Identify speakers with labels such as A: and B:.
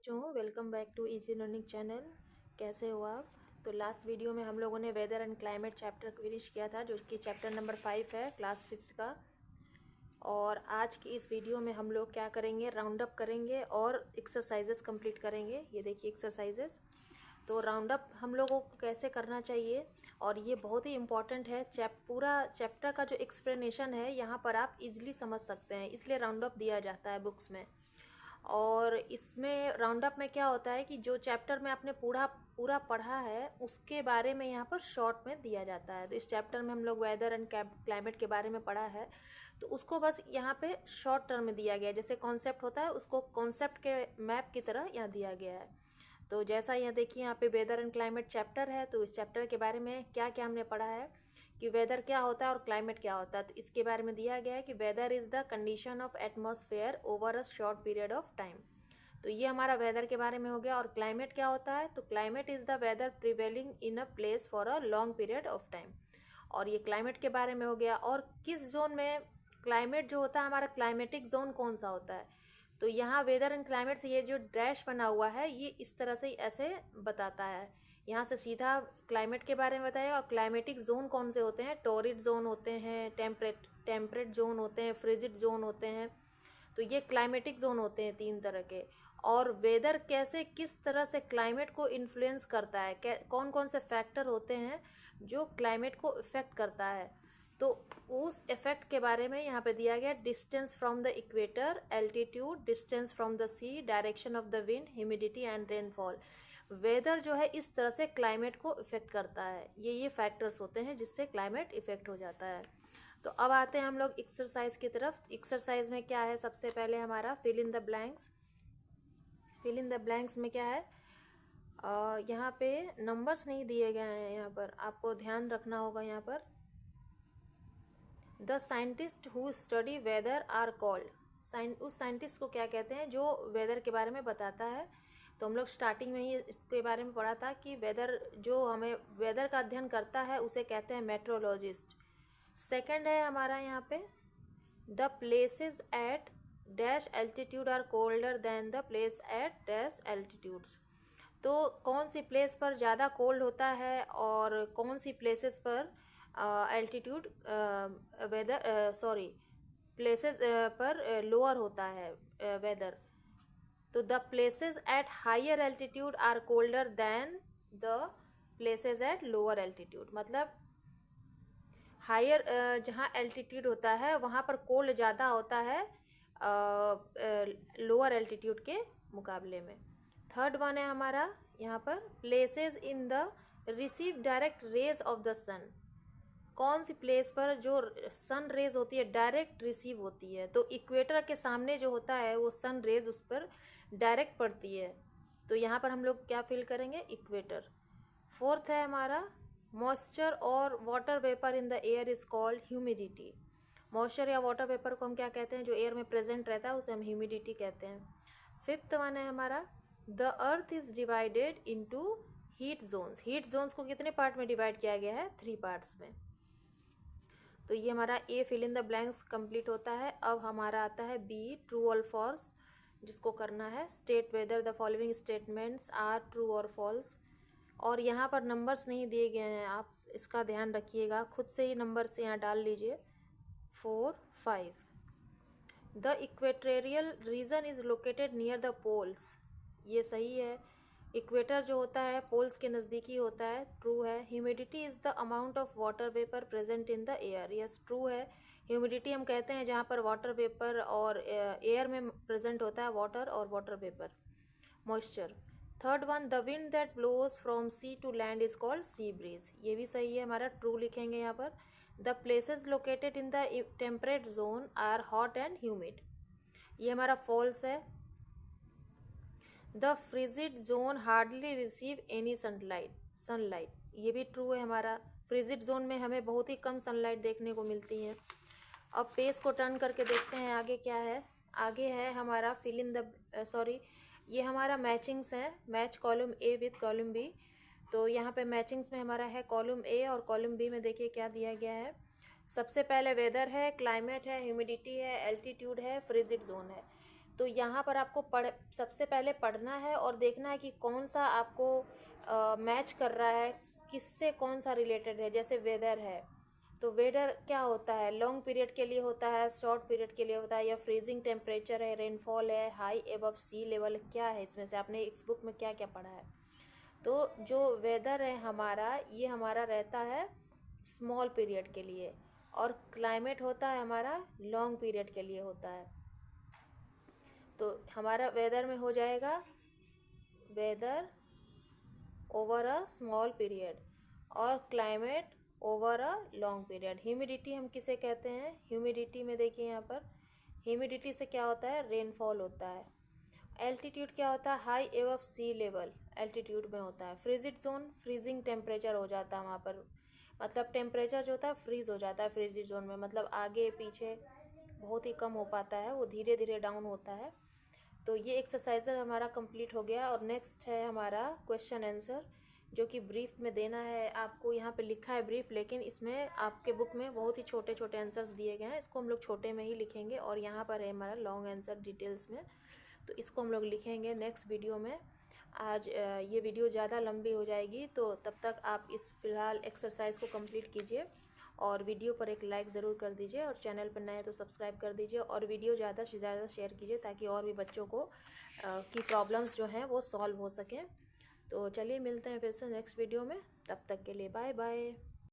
A: बच्चों, welcome back to easy learning channel. कैसे हो आप? तो लास्ट वीडियो में हम लोगों ने weather and climate chapter finish किया था, जो कि चैप्टर नंबर 5 है, क्लास 5th का। और आज की इस वीडियो में हम लोग क्या करेंगे, राउंड अप करेंगे और एक्सरसाइजेस कंप्लीट करेंगे। ये देखिए एक्सरसाइजेस। तो राउंड अप हम लोगों को कैसे करना चाहिए, और ये बहुत ही इम्पॉर्टेंट है। पूरा चैप्टर का जो एक्सप्लेनेशन है यहाँ पर आप इजीली समझ सकते हैं, इसलिए राउंड अप दिया जाता है बुक्स में। और इसमें राउंड अप में क्या होता है कि जो चैप्टर में आपने पूरा पूरा पढ़ा है उसके बारे में यहाँ पर शॉर्ट में दिया जाता है। तो इस चैप्टर में हम लोग वेदर एंड क्लाइमेट के बारे में पढ़ा है, तो उसको बस यहाँ पे शॉर्ट टर्म में दिया गया है। जैसे कॉन्सेप्ट होता है उसको कॉन्सेप्ट के मैप की तरह यहाँ दिया गया है। तो जैसा यहाँ देखिए, यहाँ पे वेदर एंड क्लाइमेट चैप्टर है, तो इस चैप्टर के बारे में क्या क्या हमने पढ़ा है कि वेदर क्या होता है और क्लाइमेट क्या होता है। तो इसके बारे में दिया गया है कि weather is the condition of atmosphere over a short period of time. तो ये हमारा वेदर के बारे में हो गया। और क्लाइमेट क्या होता है, तो climate is the weather prevailing in a place for a long period of time. और ये क्लाइमेट के बारे में हो गया। और किस जोन में क्लाइमेट जो होता है, हमारा क्लाइमेटिक जोन कौन सा होता है। तो यहाँ वेदर एंड क्लाइमेट से ये जो डैश बना हुआ है, ये इस तरह से ऐसे बताता है। यहाँ से सीधा क्लाइमेट के बारे में बताएगा। और क्लाइमेटिक जोन कौन से होते हैं, टॉरिड जोन होते हैं, टेम्परेट जोन होते हैं, फ्रिजिड जोन होते हैं। तो ये क्लाइमेटिक जोन होते हैं 3 तरह के। और वेदर कैसे किस तरह से क्लाइमेट को इन्फ्लुएंस करता है, कौन कौन से फैक्टर होते हैं जो क्लाइमेट को इफ़ेक्ट करता है, तो उस इफेक्ट के बारे में यहाँ पे दिया गया। Distance from the equator, altitude, distance from the sea, direction of the wind, humidity and rainfall. Weather जो है इस तरह से क्लाइमेट को इफ़ेक्ट करता है। ये फैक्टर्स होते हैं जिससे क्लाइमेट इफ़ेक्ट हो जाता है। तो अब आते हैं हम लोग एक्सरसाइज की तरफ। एक्सरसाइज में क्या है, सबसे पहले हमारा fill in the blanks. Fill in the blanks में क्या है, यहाँ पे नंबर्स नहीं दिए गए हैं, यहाँ पर आपको ध्यान रखना होगा। यहाँ पर the scientist who study weather are called. उस साइंटिस्ट को क्या कहते हैं जो वेदर के बारे में बताता है। तो हम लोग स्टार्टिंग में ही इसके बारे में पढ़ा था कि वेदर जो हमें वेदर का अध्ययन करता है उसे कहते हैं मेट्रोलॉजिस्ट। सेकंड है हमारा यहाँ पे, the places at dash altitude are colder than the place at dash altitudes. तो कौन सी प्लेस पर ज़्यादा कोल्ड होता है और कौन सी प्लेसेस पर एल्टीट्यूड वेदर प्लेसेस पर लोअर होता है वेदर। तो the places at higher altitude are colder than the places at lower altitude. मतलब हायर जहाँ एल्टीट्यूड होता है वहाँ पर कोल्ड ज़्यादा होता है लोअर एल्टीट्यूड के मुकाबले में। थर्ड वन है हमारा यहाँ पर, places in the receive direct rays of the sun. कौन सी प्लेस पर जो सन रेज होती है डायरेक्ट रिसीव होती है। तो इक्वेटर के सामने जो होता है वो सन रेज उस पर डायरेक्ट पड़ती है। तो यहाँ पर हम लोग क्या फिल करेंगे, इक्वेटर। फोर्थ है हमारा, मॉइस्चर और water vapour in the air is called humidity. Moisture या वाटर वेपर को हम क्या कहते हैं, जो एयर में प्रेजेंट रहता है उसे हम ह्यूमिडिटी कहते हैं। फिफ्थ वन है हमारा, the earth is divided into heat zones. Heat zones को कितने पार्ट में डिवाइड किया गया है, 3 पार्ट्स में। तो ये हमारा a fill in the blanks complete होता है। अब हमारा आता है बी, ट्रू और फॉल्स, जिसको करना है state whether the following statements are true और फॉल्स। और यहाँ पर नंबर्स नहीं दिए गए हैं, आप इसका ध्यान रखिएगा, खुद से ही नंबर्स यहाँ डाल लीजिए। 4, 5। The equatorial region is located near the poles. ये सही है। इक्वेटर जो होता है पोल्स के नज़दीकी होता है, ट्रू है। Humidity is the amount of water vapour present in the air. Yes, true है। ह्यूमिडिटी हम कहते हैं जहाँ पर वाटर वेपर और एयर में प्रेजेंट होता है वाटर और water vapour. Moisture. Third one, the wind that blows from sea to land is called sea breeze. ये भी सही है, हमारा ट्रू लिखेंगे यहाँ पर। The places located in the temperate zone are hot and humid. ये हमारा फॉल्स है। The frigid zone hardly receive any sunlight. ये भी ट्रू है हमारा। फ्रिजिड जोन में हमें बहुत ही कम सनलाइट देखने को मिलती है। अब पेज को टर्न करके देखते हैं आगे क्या है। आगे है हमारा फिल इन द ये हमारा मैचिंग्स है, match column A with column B. तो यहाँ पे मैचिंग्स में हमारा है कॉलम ए और कॉलम बी में देखिए क्या दिया गया है। सबसे पहले वेदर है, क्लाइमेट है, ह्यूमिडिटी है, एल्टीट्यूड है, फ्रिजिड जोन है। तो यहाँ पर आपको सबसे पहले पढ़ना है और देखना है कि कौन सा आपको मैच कर रहा है, किससे कौन सा रिलेटेड है। जैसे वेदर है तो वेदर क्या होता है, लॉन्ग पीरियड के लिए होता है, शॉर्ट पीरियड के लिए होता है, या फ्रीजिंग टेम्परेचर है, रेनफॉल है, हाई एबव सी लेवल, क्या है इसमें से आपने इस बुक में क्या क्या पढ़ा है। तो जो वेदर है हमारा, ये हमारा रहता है स्मॉल पीरियड के लिए, और क्लाइमेट होता है हमारा लॉन्ग पीरियड के लिए होता है। तो हमारा वेदर में हो जाएगा weather over a small period और climate over a long period. Humidity हम किसे कहते हैं, ह्यूमिडिटी में देखिए यहाँ पर, ह्यूमिडिटी से क्या होता है, रेनफॉल होता है। एल्टीट्यूड क्या होता है, हाई एबव सी लेवल एल्टीट्यूड में होता है। फ्रीजिड जोन, फ्रीजिंग टेम्परेचर हो जाता है वहाँ पर, मतलब टेम्परेचर जो होता है फ्रीज हो जाता है फ्रीजिड जोन में, मतलब आगे पीछे बहुत ही कम हो पाता है, वो धीरे धीरे डाउन होता है। तो ये एक्सरसाइज हमारा कंप्लीट हो गया। और नेक्स्ट है हमारा क्वेश्चन आंसर, जो कि ब्रीफ में देना है आपको। यहाँ पे लिखा है ब्रीफ, लेकिन इसमें आपके बुक में बहुत ही छोटे छोटे आंसर्स दिए गए हैं, इसको हम लोग छोटे में ही लिखेंगे। और यहाँ पर है हमारा लॉन्ग आंसर डिटेल्स में, तो इसको हम लोग लिखेंगे नेक्स्ट वीडियो में। आज ये वीडियो ज़्यादा लंबी हो जाएगी, तो तब तक आप इस फ़िलहाल एक्सरसाइज को कंप्लीट कीजिए और वीडियो पर एक लाइक ज़रूर कर दीजिए, और चैनल पर नए तो सब्सक्राइब कर दीजिए, और वीडियो ज़्यादा से ज़्यादा शेयर कीजिए ताकि और भी बच्चों को की प्रॉब्लम्स जो हैं वो सॉल्व हो सकें। तो चलिए मिलते हैं फिर से नेक्स्ट वीडियो में, तब तक के लिए बाय बाय।